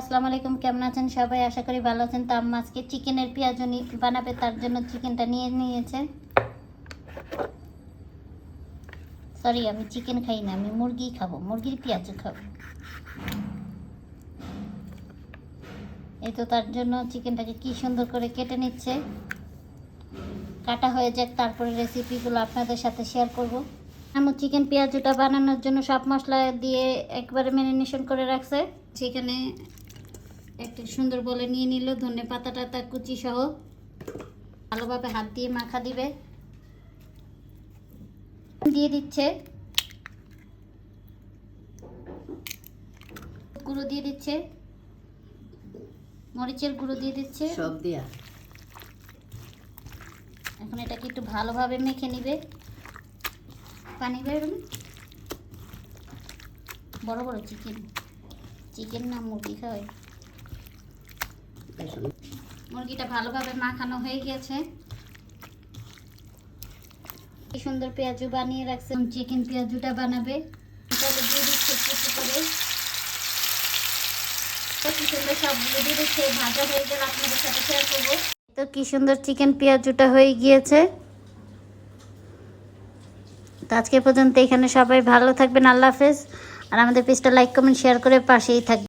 আসসালামু আলাইকুম, কেমন আছেন সবাই? আশা করি ভালো আছেন। তো আম্মা আজকে চিকেনের পেঁয়াজুনি বানাবে, তার জন্য চিকেনটা নিয়ে নিয়েছে। সরি, আমি চিকেন খাই না, আমি মুরগি খাবো, মুরগির পেঁয়াজু খাবো। এই তো তার জন্য চিকেনটাকে কি সুন্দর করে কেটে নিচ্ছে। কাটা হয়ে যাক, তারপরে রেসিপিগুলো আপনাদের সাথে শেয়ার করব। আমার চিকেন পেঁয়াজুটা বানানোর জন্য সব মশলা দিয়ে একবারে ম্যারিনেশন করে রাখছে। সেখানে একটা সুন্দর বলে নিয়ে নিল ধনে পাতা টাতা কুচি সহ, ভালোভাবে হাত দিয়ে মাখা দিবে। দিয়ে দিচ্ছে গুঁড়ো, দিয়ে দিচ্ছে মরিচের গুঁড়ো, দিয়ে দিচ্ছে সব দিয়া। এখন এটাকে একটু ভালোভাবে মেখে নিবে। পানি বেরোবে। বড় বড় চিকেন না মুরগি খাওয়াই। মুরগিটা ভালোভাবে মাখানো হয়ে গেছে। কি সুন্দর পেঁয়াজু বানিয়ে রাখছে। চিকেন পেঁয়াজুটা বানাবে, তাহলে দিয়ে দিচ্ছে কুচি করে। কি সুন্দর সবগুলো দিয়ে দিচ্ছে। ভাজা হয়ে গেলে আপনাদের সাথে শেয়ার করবো। তো কি সুন্দর চিকেন পেঁয়াজুটা হয়ে গিয়েছে। তো আজকে পর্যন্ত এখানে, সবাই ভালো থাকবেন, আল্লাহ হাফেজ। আর আমাদের পেজটা লাইক কমেন্ট শেয়ার করে পাশেই থাকবেন।